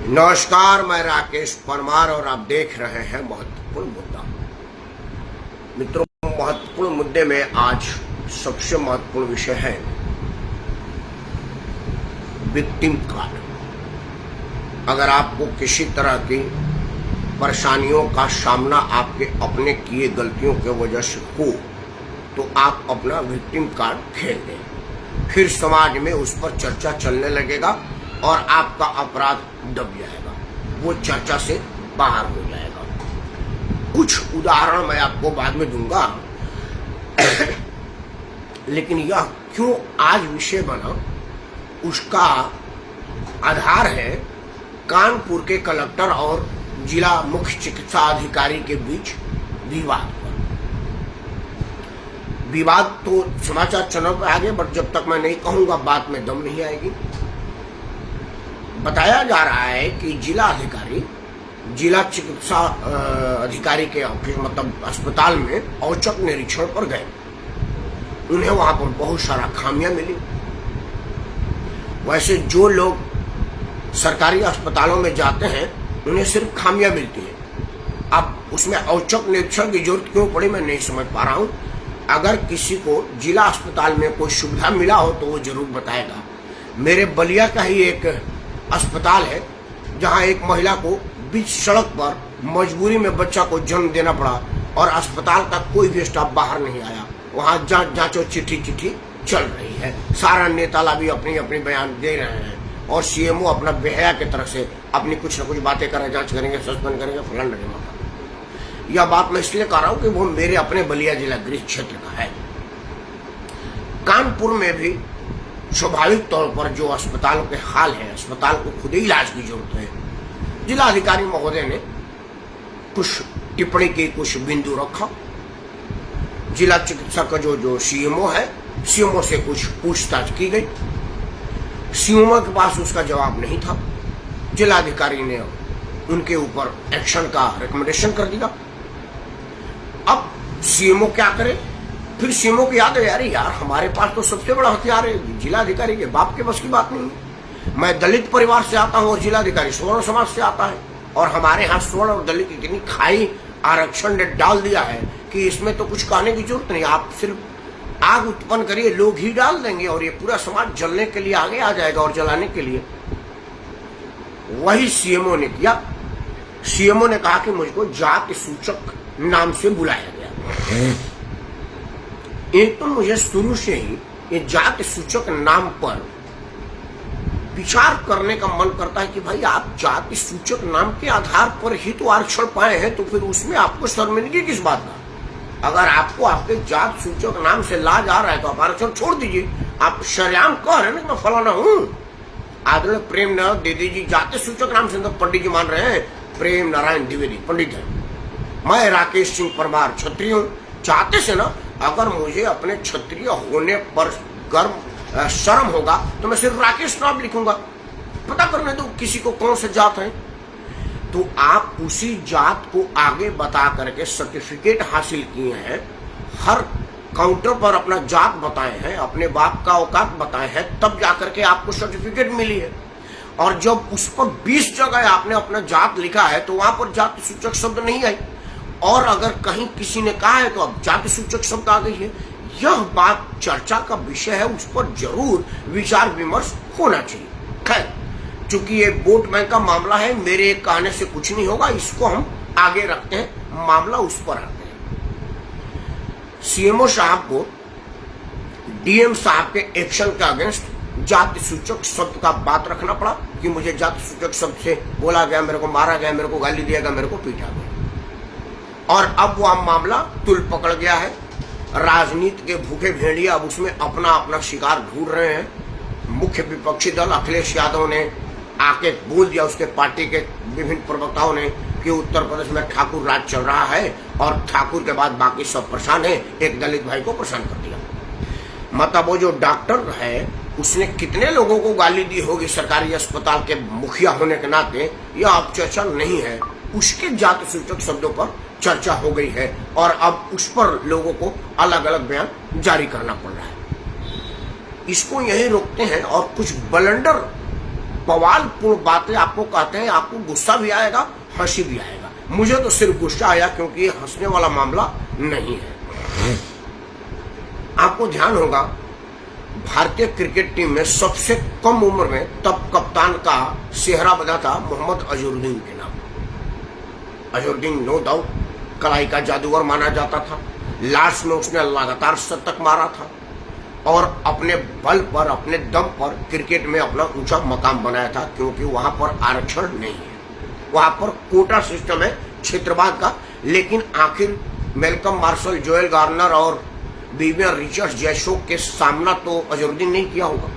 नमस्कार, मैं राकेश परमार और आप देख रहे हैं महत्वपूर्ण मुद्दा। मित्रों, महत्वपूर्ण मुद्दे में आज सबसे महत्वपूर्ण विषय है विक्टिम कार्ड। अगर आपको किसी तरह की परेशानियों का सामना आपके अपने किए गलतियों की वजह से हो तो आप अपना विक्टिम कार्ड खेल दें, फिर समाज में उस पर चर्चा चलने लगेगा और आपका अपराध दब जाएगा, वो चर्चा से बाहर हो जाएगा। कुछ उदाहरण मैं आपको बाद में दूंगा लेकिन यह क्यों आज विषय बना, उसका आधार है कानपुर के कलेक्टर और जिला मुख्य चिकित्सा अधिकारी के बीच विवाद पर। विवाद तो समाचार चैनल पर आ गए, बट जब तक मैं नहीं कहूंगा बात में दम नहीं आएगी। बताया जा रहा है कि जिला चिकित्सा अधिकारी के ऑफिस मतलब अस्पताल में औचक निरीक्षण पर गए। उन्हें वहां पर बहुत सारा खामियां मिली। वैसे जो लोग सरकारी अस्पतालों में जाते हैं उन्हें सिर्फ खामियां मिलती हैं। अब उसमें औचक निरीक्षण की जरूरत क्यों पड़ी, मैं नहीं समझ पा रहा हूं। अगर किसी को जिला अस्पताल में कोई सुविधा मिला हो तो वो जरूर बताएगा। मेरे बलिया का ही एक अस्पताल है जहां एक महिला को बीच सड़क पर मजबूरी में बच्चा को जन्म देना पड़ा और अस्पताल का कोई भी स्टाफ बाहर नहीं आया। वहां जांचो चिट्ठी चल रही है। सारा नेता भी अपनी अपनी बयान दे रहे हैं और सीएमओ अपना बेहया की तरफ से अपनी कुछ न कुछ बातें कर रहे, जांच करेंगे, सस्पेंड करेंगे, फलान लगेगा। यह बात मैं इसलिए कर रहा हूं कि वो मेरे अपने बलिया जिला गृह क्षेत्र का है। कानपुर में भी स्वाभाविक तौर पर जो अस्पतालों के हाल है, अस्पताल को खुद ही इलाज की जरूरत है। जिलाधिकारी महोदय ने कुछ टिप्पणी की, कुछ बिंदु रखा। जिला चिकित्सा का जो सीएमओ है, सीएमओ से कुछ पूछताछ की गई। सीएमओ के पास उसका जवाब नहीं था। जिलाधिकारी ने उनके ऊपर एक्शन का रिकमेंडेशन कर दिया। अब सीएमओ क्या करे? फिर सीएमओ की याद है, यार हमारे पास तो सबसे बड़ा हथियार है जिलाधिकारी के बाप के बस की बात नहीं है। मैं दलित परिवार से आता हूं और जिलाधिकारी स्वर्ण समाज से आता है और हमारे यहाँ स्वर्ण और दलित इतनी खाई आरक्षण ने डाल दिया है कि इसमें तो कुछ कहने की जरूरत नहीं। आप सिर्फ आग उत्पन्न करिए, लोग ही डाल देंगे और ये पूरा समाज जलने के लिए आगे आ जाएगा और जलाने के लिए। वही सीएमओ ने किया। सीएमओ ने कहा कि मुझको जाति सूचक नाम से बुलाया गया। एक तो मुझे शुरू से ही ये जाति सूचक नाम पर विचार करने का मन करता है कि भाई आप जाति सूचक नाम के आधार पर ही तो आरक्षण पाए हैं, तो फिर उसमें आपको शर्मिंदगी किस बात का? अगर आपको आपके जाति सूचक नाम से लाज आ रहा है तो आप आरक्षण छोड़ दीजिए। आप शर्याम कह रहे हैं ना मैं फलाना हूं। आदरणीय प्रेम नारायण द्विवेदी जी जाति सूचक नाम से पंडित जी मान रहे हैं। प्रेम नारायण द्विवेदी पंडित है। मैं राकेश सिंह परमार क्षत्रिय हूं। चाहते से ना अगर मुझे अपने क्षत्रिय होने पर गर्व शर्म होगा तो मैं सिर्फ राकेश नाम लिखूंगा। पता करने दो किसी को कौन से जात है, तो आप उसी जात को आगे बता करके सर्टिफिकेट हासिल किए हैं। हर काउंटर पर अपना जात बताए हैं, अपने बाप का औकात बताए हैं, तब जाकर के आपको सर्टिफिकेट मिली है। और जब उस पर 20 जगह आपने अपना जात लिखा है तो वहां पर जाति सूचक शब्द नहीं आई, और अगर कहीं किसी ने कहा है तो अब जाति सूचक शब्द आ गई है। यह बात चर्चा का विषय है, उस पर जरूर विचार विमर्श होना चाहिए। खैर, चूंकि ये वोट बैंक का मामला है, मेरे कहने से कुछ नहीं होगा, इसको हम आगे रखते हैं, मामला उस पर आते हैं। सीएमओ साहब को डीएम साहब के एक्शन के अगेंस्ट जाति सूचक शब्द का बात रखना पड़ा कि मुझे जाति सूचक शब्द से बोला गया, मेरे को मारा गया, मेरे को गाली दिया गया, मेरे को पीटा गया। और अब वह मामला तुल पकड़ गया है। राजनीति के भूखे भेड़िया अब उसमें अपना अपना शिकार ढूंढ रहे हैं। मुख्य विपक्षी दल अखिलेश यादव ने आके बोल दिया, उसके पार्टी के विभिन्न प्रवक्ताओं ने, कि उत्तर प्रदेश में ठाकुर राज चल रहा है और ठाकुर के बाद बाकी सब परेशान है। एक दलित भाई को परेशान कर दिया। मतलब वो जो डॉक्टर है उसने कितने लोगों को गाली दी होगी सरकारी अस्पताल के मुखिया होने के नाते, यह अब चर्चा नहीं है। उसके जाति सूचक शब्दों पर चर्चा हो गई है और अब उस पर लोगों को अलग अलग बयान जारी करना पड़ रहा है। इसको यही रोकते हैं और कुछ बलंडर बवालपूर्ण बातें आपको कहते हैं, आपको गुस्सा भी आएगा, हंसी भी आएगा। मुझे तो सिर्फ गुस्सा आया, क्योंकि ये हंसने वाला मामला नहीं है। आपको ध्यान होगा, भारतीय क्रिकेट टीम में सबसे कम उम्र में तब कप्तान का सेहरा बजा था मोहम्मद अजहरुद्दीन के नाम। अजहरुद्दीन नो डाउट कलाई का जादूगर माना जाता था। लास्ट में उसने लगातार शतक मारा था और अपने बल पर, अपने दम पर क्रिकेट में अपना ऊंचा मकाम बनाया था, क्योंकि वहां पर आरक्षण नहीं है, वहां पर कोटा सिस्टम है क्षेत्रवाद का। लेकिन आखिर मेलकम मार्शल, जोएल गार्नर और विवियन रिचर्ड्स जैसों के सामना तो अजहरुद्दीन नहीं किया होगा।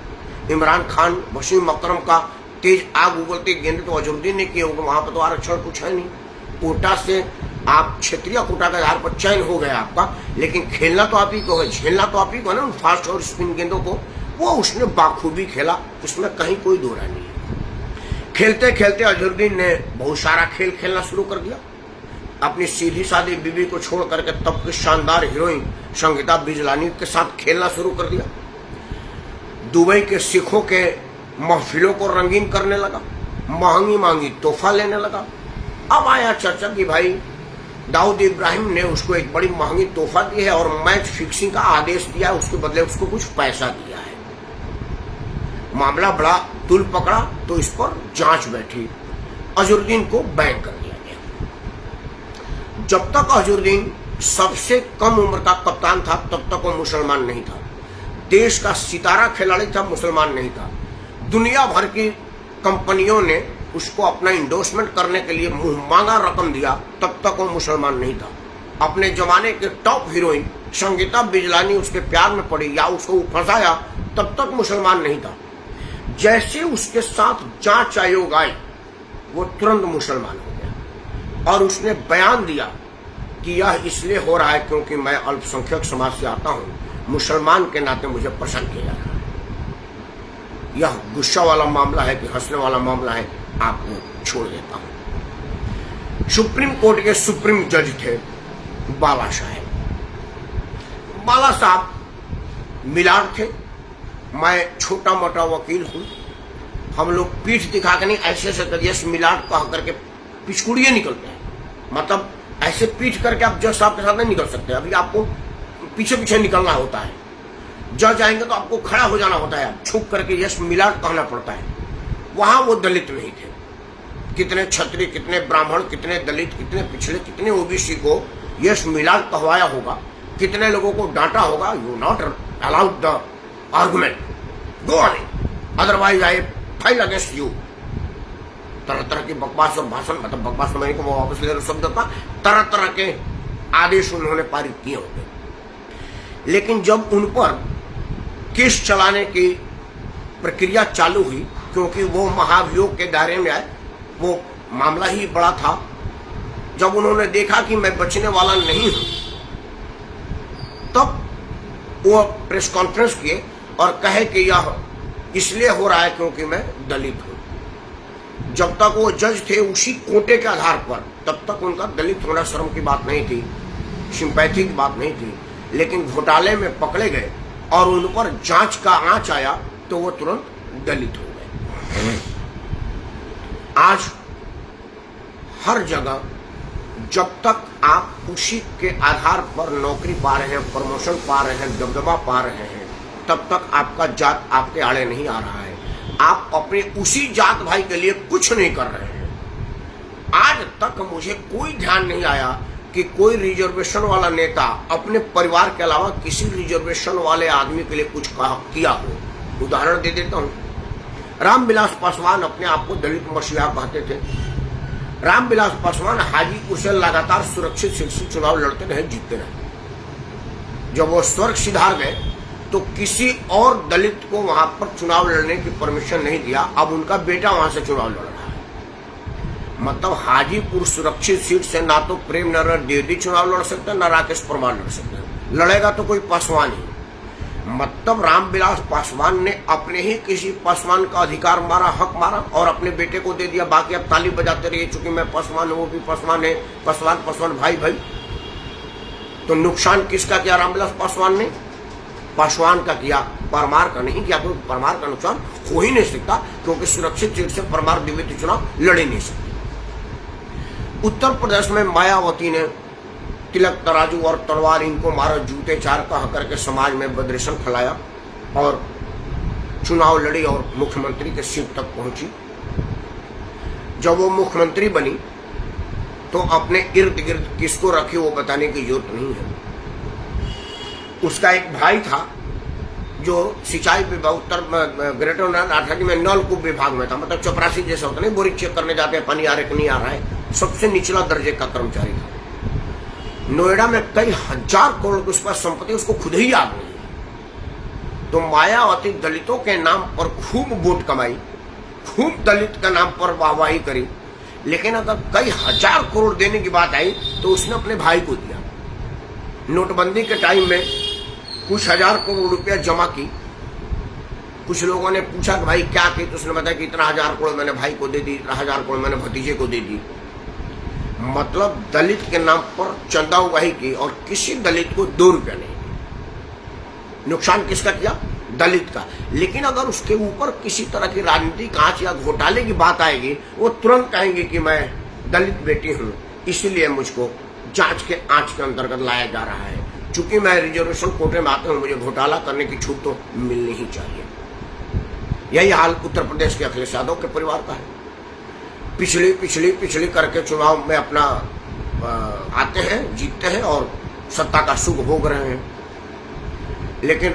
इमरान खान, वसीम अकरम का तेज आग उगलते गेंद तो अजहरुद्दीन ने किया होगा। वहां पर तो आरक्षण कुछ है नहीं। कोटा से आप क्षेत्रीय कोटा के आधार पर चयन हो गया आपका, लेकिन खेलना तो आप ही को है, झेलना तो आप ही को है ना फास्ट और स्पिन गेंदों को। वो उसने बाखूबी खेला, उसमें कहीं कोई दो राय नहीं है। खेलते खेलते अजहरुद्दीन ने बहुत सारा खेल खेलना शुरू कर दिया। अपनी सीधी सादी बीवी को छोड़ करके तब की शानदार हीरोइन संगीता बिजलानी के साथ खेलना शुरू कर दिया। दुबई के सिखों के महफिलों को रंगीन करने लगा, महंगी महंगी तोहफा लेने लगा। अब आया चर्चा कि भाई दाऊद इब्राहिम ने उसको एक बड़ी महंगी तोहफा दी है और मैच फिक्सिंग का आदेश दिया है, उसके बदले उसको कुछ पैसा दिया है। मामला बड़ा तुल पकड़ा तो इस पर जांच बैठी, अजहरुद्दीन को बैन कर दिया गया। जब तक अजहरुद्दीन सबसे कम उम्र का कप्तान था तब तक वो मुसलमान नहीं था। देश का सितारा खिलाड़ी था, मुसलमान नहीं था। दुनिया भर की कंपनियों ने उसको अपना इंडोर्समेंट करने के लिए मुंह मांगा रकम दिया, तब तक वो मुसलमान नहीं था। अपने जमाने के टॉप हीरोइन संगीता बिजलानी उसके प्यार में पड़ी या उसको फंसाया, तब तक मुसलमान नहीं था। जैसे उसके साथ जांच आयोग आई, वो तुरंत मुसलमान हो गया और उसने बयान दिया कि यह इसलिए हो रहा है क्योंकि मैं अल्पसंख्यक समाज से आता हूं, मुसलमान के नाते मुझे पसंद किया जा रहा है। यह गुस्सा वाला मामला है कि हंसने वाला मामला है, आपको छोड़ देता हूं। सुप्रीम कोर्ट के सुप्रीम जज थे बाला साहब। बाला साहब मिलाड थे। मैं छोटा मोटा वकील हूं। हम लोग पीठ दिखा के नहीं, ऐसे ऐसे करिए मिलाड कह करके पिछकुड़िए निकलते हैं। मतलब ऐसे पीठ करके आप जज साहब के साथ नहीं निकल सकते। अभी आपको पीछे पीछे निकलना होता है। जज आएंगे तो आपको खड़ा हो जाना होता है, आप छुप करके यस मिलाड कहना पड़ता है। वहां वो दलित नहीं थे। कितने क्षत्रिय, कितने ब्राह्मण, कितने दलित, कितने पिछड़े, कितने ओबीसी को यस मिलाड कहवाया होगा, कितने लोगों को डांटा होगा। You not allowed the argument, go on, otherwise I file against you. तरह तरह की बकवास और भाषण, मतलब बकवास समझने को वापस ले शब्द था, तरह तरह के आदेश उन्होंने पारित किए होंगे। लेकिन जब उन पर केस चलाने की प्रक्रिया चालू हुई, क्योंकि वो महाभियोग के दायरे में आए, वो मामला ही बड़ा था। जब उन्होंने देखा कि मैं बचने वाला नहीं हूं, तब वो प्रेस कॉन्फ्रेंस किए और कहे कि यह इसलिए हो रहा है क्योंकि मैं दलित हूं। जब तक वो जज थे उसी कोटे के आधार पर, तब तक उनका दलित होना शर्म की बात नहीं थी, सिंपैथी की बात नहीं थी। लेकिन घोटाले में पकड़े गए और उन पर जांच का आंच आया तो वो तुरंत दलित हो गए। आज हर जगह जब तक आप उसी के आधार पर नौकरी पा रहे हैं, प्रमोशन पा रहे हैं, दबदबा पा रहे हैं, तब तक आपका जात आपके आड़े नहीं आ रहा है। आप अपने उसी जात भाई के लिए कुछ नहीं कर रहे हैं। आज तक मुझे कोई ध्यान नहीं आया कि कोई रिजर्वेशन वाला नेता अपने परिवार के अलावा किसी रिजर्वेशन वाले आदमी के लिए कुछ किया हो। उदाहरण दे देता हूं, रामविलास पासवान अपने आप को दलित मसीहा कहते थे। रामविलास पासवान हाजीपुर से लगातार सुरक्षित सीट से चुनाव लड़ते रहे, जीतते रहे। जब वो स्वर्ग सिधार गए तो किसी और दलित को वहां पर चुनाव लड़ने की परमिशन नहीं दिया। अब उनका बेटा वहां से चुनाव लड़ रहा है। मतलब हाजीपुर सुरक्षित सीट से ना तो प्रेम नरहर द्विवेदी चुनाव लड़ सकते हैं, ना राकेश परमार लड़ सकते हैं। लड़ेगा तो कोई पासवान ही। मतलब रामविलास पासवान ने अपने ही किसी पासवान का अधिकार मारा, हक मारा और अपने बेटे को दे दिया। बाकी अब ताली बजाते रहिए, चूंकि मैं पासवान हूं, वो भी पासवान है, पासवान पासवान भाई भाई। तो नुकसान किसका किया रामविलास पासवान ने? पासवान का किया। परमार का नहीं किया तो परमार का नुकसान हो ही नहीं सकता, क्योंकि सुरक्षित सीट से परमार द्वितीय चुनाव लड़ ही नहीं सकते। उत्तर प्रदेश में मायावती ने तिलक तराजू और तलवार इनको मारो जूते चार कह करके समाज में बदरेशन फैलाया और चुनाव लड़ी और मुख्यमंत्री के सीट तक पहुंची। जब वो मुख्यमंत्री बनी तो अपने इर्द गिर्द किसको रखे वो बताने की जरूरत नहीं है। उसका एक भाई था जो सिंचाई विभाग उत्तर ग्रेटर नोएडा में नलकूप विभाग में था, मतलब चपरासी जैसा होता नहीं, बोरिंग चेक करने जाते हैं पानी आ रहा है कि नहीं आ रहा है, सबसे निचला दर्जे का कर्मचारी था। नोएडा में कई हजार करोड़ की उस पर संपत्ति उसको खुद ही याद नहीं है। तो मायावती दलितों के नाम पर खूब वोट कमाई, खूब दलित का नाम पर वाहवाही करी, लेकिन अगर कई हजार करोड़ देने की बात आई तो उसने अपने भाई को दिया। नोटबंदी के टाइम में कुछ हजार करोड़ रुपया जमा की। कुछ लोगों ने पूछा कि भाई क्या की, तो उसने बताया कि इतना हजार करोड़ मैंने भाई को दे दी, इतना हजार करोड़ मैंने भतीजे को दे दी। मतलब दलित के नाम पर चंदा उगाही की और किसी दलित को 2 रुपया नहीं दी। नुकसान किसका किया? दलित का। लेकिन अगर उसके ऊपर किसी तरह की राजनीतिक आंच या घोटाले की बात आएगी, वो तुरंत कहेंगे कि मैं दलित बेटी हूं, इसलिए मुझको जांच के आंच के अंतर्गत लाया जा रहा है। चूंकि मैं रिजर्वेशन कोटे में आता हूं, मुझे घोटाला करने की छूट तो मिलनी ही चाहिए। यही हाल उत्तर प्रदेश के अखिलेश यादव के परिवार का है। पिछली करके चुनाव में अपना आते हैं, जीतते हैं और सत्ता का सुख भोग रहे हैं। लेकिन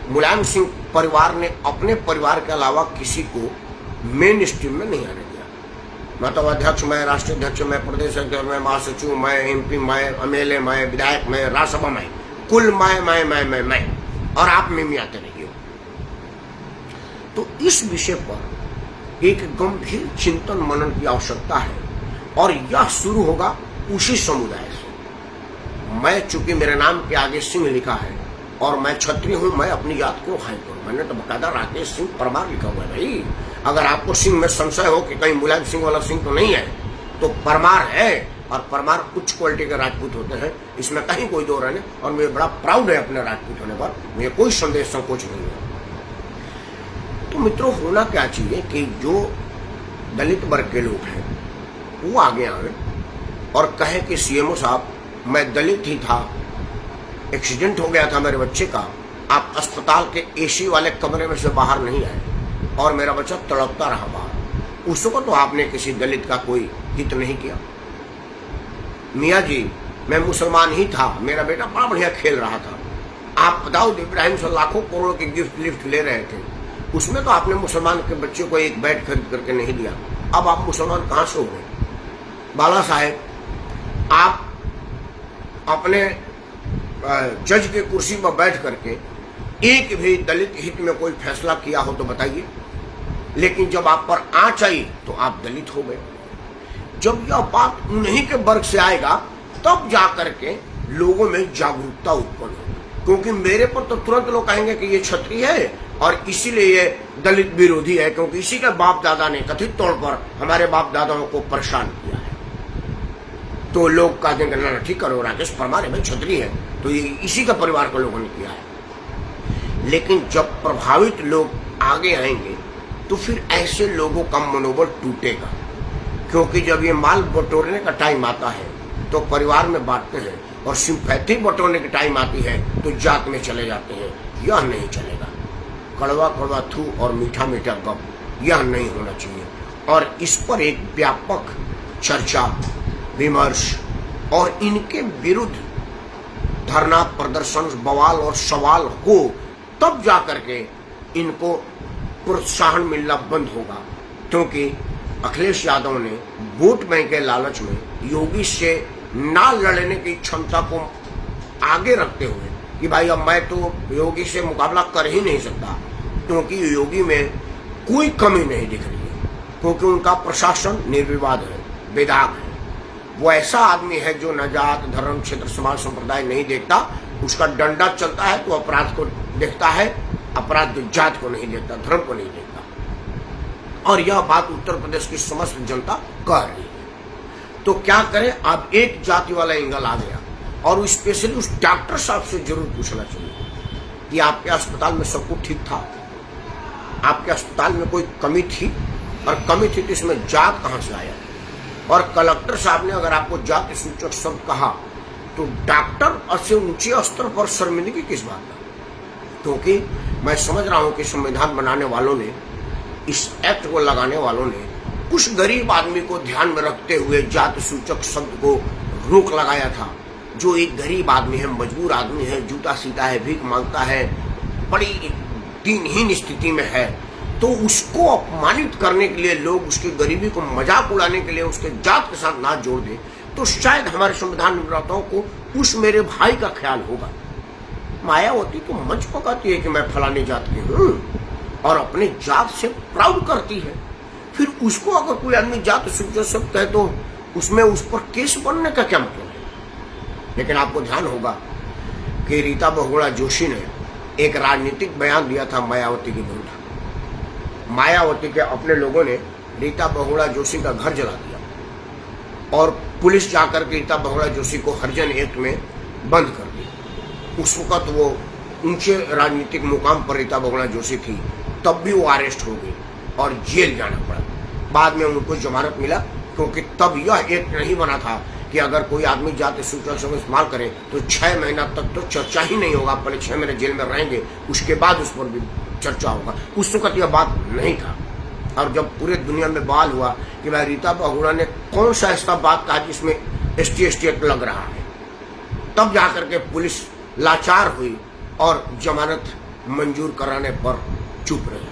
मुलायम सिंह परिवार ने अपने परिवार के अलावा किसी को मेन स्ट्रीम में नहीं आने दिया। मतलब अध्यक्ष मैं, राष्ट्रीय अध्यक्ष मैं, प्रदेश अध्यक्ष मैं, महासचिव मैं, MP मैं, MLA मैं, विधायक मैं, राज्यसभा मैं, कुल मैं और आप में आते रहिए। तो इस विषय पर एक गंभीर चिंतन मनन की आवश्यकता है और यह शुरू होगा उसी समुदाय से। मैं, चूंकि मेरे नाम के आगे सिंह लिखा है और मैं क्षत्रिय हूं, मैं अपनी जात को हाई करूं। मैंने तो बकायदा राकेश सिंह परमार लिखा हुआ है। भाई अगर आपको सिंह में संशय हो कि कहीं मुलायम सिंह वाला सिंह तो नहीं है, तो परमार है, और परमार उच्च क्वालिटी के राजपूत होते हैं, इसमें कहीं कोई दो रहने। और मुझे बड़ा प्राउड है अपने राजपूत होने पर, मुझे कोई संदेह संकोच नहीं है। तो मित्रों, होना क्या चाहिए कि जो दलित वर्ग के लोग हैं वो आगे आए और कहे कि CMO साहब, मैं दलित ही था, एक्सीडेंट हो गया था मेरे बच्चे का, आप अस्पताल के AC वाले कमरे में से बाहर नहीं आए और मेरा बच्चा तड़पता रहा बाहर। उस वक्त तो आपने किसी दलित का कोई हित नहीं किया। मियाँ जी, मैं मुसलमान ही था, मेरा बेटा बड़ा बढ़िया खेल रहा था, आप दाऊद इब्राहिम से लाखों करोड़ों की गिफ्ट लिफ्ट ले रहे थे, उसमें तो आपने मुसलमान के बच्चे को एक बैट खरीद करके नहीं दिया। अब आप मुसलमान कहाँ से हो गए? बाला साहेब, आप अपने जज की कुर्सी पर बैठ करके एक भी दलित हित में कोई फैसला किया हो तो बताइए। लेकिन जब आप पर आंच आई तो आप दलित हो गए। जब यह बात उन्हीं के वर्ग से आएगा तब जाकर के लोगों में जागरूकता उत्पन्न होगी। क्योंकि मेरे पर तो तुरंत लोग कहेंगे कि ये क्षत्रिय है और इसीलिए ये दलित विरोधी है, क्योंकि इसी के बाप दादा ने कथित तौर पर हमारे बाप दादाओं को परेशान किया है। तो लोग कहते हैं ना ठीक करो, राकेश परमार है भाई, क्षत्रिय है, तो ये इसी का परिवार के लोगों ने किया है। लेकिन जब प्रभावित लोग आगे आएंगे तो फिर ऐसे लोगों का मनोबल टूटेगा, क्योंकि जब ये माल बटोरने का टाइम आता है तो परिवार में बांटते हैं और सिंपैथी बटोरने की टाइम आती है तो जात में चले जाते हैं। यह नहीं चलेगा। कड़वा कड़वा थू और मीठा मीठा गप, यह नहीं होना चाहिए। और इस पर एक व्यापक चर्चा विमर्श और इनके विरुद्ध धरना प्रदर्शन बवाल और सवाल हो, तब जाकर के इनको प्रोत्साहन मिलना बंद होगा। क्योंकि अखिलेश यादव ने वोट बैंक के लालच में योगी से ना लड़ने की क्षमता को आगे रखते हुए कि भाई अब मैं तो योगी से मुकाबला कर ही नहीं सकता, क्योंकि योगी में कोई कमी नहीं दिख रही है, क्योंकि उनका प्रशासन निर्विवाद है, बेदाग है। वो ऐसा आदमी है जो न जात धर्म क्षेत्र समाज संप्रदाय नहीं देखता, उसका डंडा चलता है तो अपराध को देखता है, अपराध जात को नहीं देखता, धर्म को नहीं देखता। और यह बात उत्तर प्रदेश की समस्त जनता कह रही है। तो क्या करें? अब एक जाति वाला एंगल आ गया और स्पेशली उस डॉक्टर साहब से जरूर पूछना चाहिए कि आपके अस्पताल में सब कुछ ठीक था, आपके अस्पताल में कोई कमी थी, और कमी थी तो इसमें जात कहां से आया। और कलेक्टर साहब ने अगर आपको जाति सूचक शब्द कहा तो डॉक्टर से ऊंचे स्तर पर शर्मिंदगी किस बात का? क्योंकि मैं समझ रहा हूं कि संविधान बनाने वालों ने, इस एक्ट को लगाने वालों ने कुछ गरीब आदमी को ध्यान में रखते हुए जाति सूचक शब्द को रोक लगाया था। जो एक गरीब आदमी है, मजबूर आदमी है, जूता सीता है, भीख मांगता है, बड़ी दीनहीन स्थिति में है, तो उसको अपमानित करने के लिए लोग उसकी गरीबी को मजाक उड़ाने के लिए उसके जात के साथ ना जोड़ दे, तो शायद हमारे संविधान निर्माताओं को उस मेरे भाई का ख्याल होगा। मायावती तो मंच पकाती है कि मैं फलानी जात की हूं और अपने जात से प्राउड करती है, फिर उसको अगर कोई आदमी जात सूचक शब्द कहे तो उसमें उस पर केस बनने का क्या मतलब है। लेकिन आपको ध्यान होगा कि रीता बहुगुणा जोशी ने एक राजनीतिक बयान दिया था मायावती के विरुद्ध। मायावती के अपने लोगों ने रीता बहुगुणा जोशी का घर जला दिया और पुलिस जाकर के रीता बहुगुणा जोशी को हरिजन एक्ट में बंद कर दी। उस वक्त वो ऊंचे राजनीतिक मुकाम पर रीता बहुगुणा जोशी थी, तब भी वो अरेस्ट हो गई और जेल जाना पड़ा। बाद में उनको जमानत मिला, क्योंकि तब यह एक्ट नहीं बना था कि अगर कोई आदमी जाति सूचक शब्द इस्तेमाल करे तो 6 महीना तक तो चर्चा ही नहीं होगा, पहले 6 महीने जेल में रहेंगे, उसके बाद उस पर भी चर्चा होगा। उस वक्त यह बात नहीं था। और जब पूरे दुनिया में बवाल हुआ कि भाई रीता बहुगुणा ने कौन सा ऐसा बात कहा जिसमें ST एक्ट लग रहा है, तब जाकर के पुलिस लाचार हुई और जमानत मंजूर कराने पर चुप रही।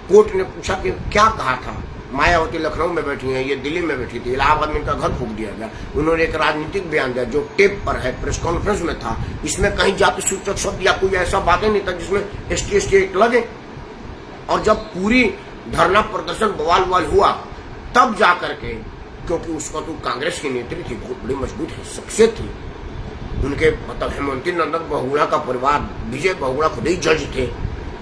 कोर्ट ने पूछा कि क्या कहा था। मायावती लखनऊ में बैठी हैं, ये दिल्ली में बैठी थी, इलाहाबाद में इनका घर फूंक दिया गया। उन्होंने एक राजनीतिक बयान दिया जो टेप पर है, प्रेस कॉन्फ्रेंस में था, इसमें कहीं जाति सूचक शब्द या कोई ऐसा बातें नहीं था जिसमें ST एक्ट लगे। और जब पूरी धरना प्रदर्शन बवाल हुआ तब जाकर के, क्योंकि उसका तो कांग्रेस की नेत्री थी, बहुत बड़ी मजबूत शख्सियत थी, उनके मतलब हेमंती नंदन बहुगुणा का परिवार, विजय बहुगुणा खुद ही जज थे,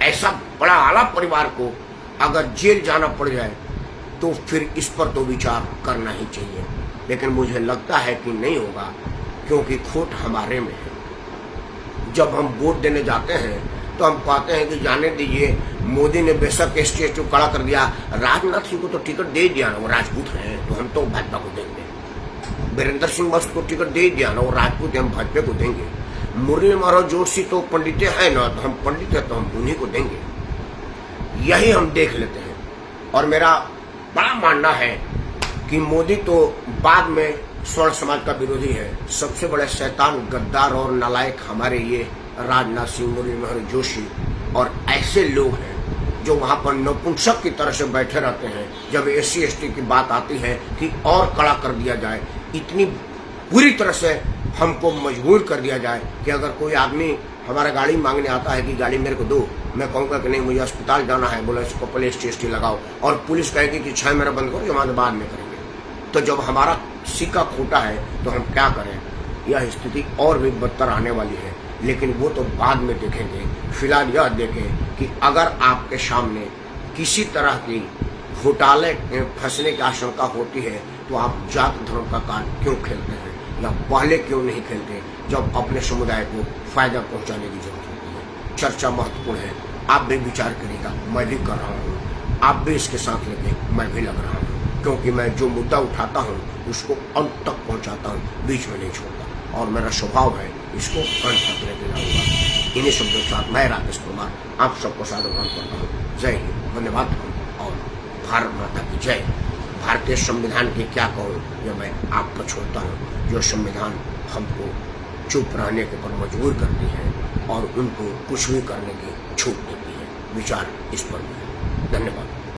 ऐसा बड़ा आला परिवार को अगर जेल जाना पड़ जाए तो फिर इस पर तो विचार करना ही चाहिए। लेकिन मुझे लगता है कि नहीं होगा, क्योंकि खोट हमारे में है। जब हम वोट देने जाते हैं तो हम कहते हैं कि जाने दीजिए, मोदी ने बेशक ST एक्ट खड़ा कर दिया, राजनाथ सिंह को तो टिकट दे दिया ना, वो राजपूत है, तो हम तो भाजपा को देंगे। वीरेंद्र सिंह बस को टिकट दे दिया ना, वो राजपूत है, हम भाजपा को देंगे। मुरली मनोहर जोशी तो पंडित है ना, तो हम पंडित है तो हम उन्हीं को देंगे। यही हम देख लेते हैं। और मेरा बड़ा मानना है कि मोदी तो बाद में स्वर्ण समाज का विरोधी है, सबसे बड़े शैतान, गद्दार और नालायक हमारे ये राजनाथ सिंह, मुरली मनोहर जोशी और ऐसे लोग हैं जो वहां पर नपुंसक की तरह से बैठे रहते हैं। जब SC ST की बात आती है कि और कड़ा कर दिया जाए, इतनी पूरी तरह से हमको मजबूर कर दिया जाए कि अगर कोई आदमी हमारा गाड़ी मांगने आता है कि गाड़ी मेरे को दो, मैं कहूँगा कि नहीं मुझे अस्पताल जाना है, बोला इसको पहले ST एक्ट लगाओ, और पुलिस कहेगी कि 6 महीना बंद करो, जमानत बाद में करेंगे। तो जब हमारा सिक्का खोटा है तो हम क्या करें। यह स्थिति और भी बदतर आने वाली है, लेकिन वो तो बाद में देखेंगे। फिलहाल यह देखें कि अगर आपके सामने किसी तरह की घोटाले फंसने की आशंका होती है तो आप जात धर्म का कार्ड क्यों खेलते हैं, या पहले क्यों नहीं खेलते जब अपने समुदाय को फायदा पहुंचाने की जरूरत होती है। चर्चा महत्वपूर्ण है, आप भी विचार करिएगा, मैं भी कर रहा हूँ, आप भी इसके साथ लेके मैं भी लग रहा हूँ, क्योंकि मैं जो मुद्दा उठाता हूँ उसको अंत तक पहुँचाता हूँ, बीच में नहीं छोड़ता, और मेरा स्वभाव है इसको अंत तक लेके जाऊँगा। इन्हीं शब्दों के साथ मैं राकेश कुमार आप सबको साधुवाद करता हूँ। जय हिंद, धन्यवाद और भारत माता की जय। भारतीय संविधान की क्या कहूँ, यह मैं आपको छोड़ता हूँ। जो संविधान हमको चुप रहने के पर मजबूर करती है और उनको कुछ भी करने की छूट देती है। विचार इस पर भी है। धन्यवाद।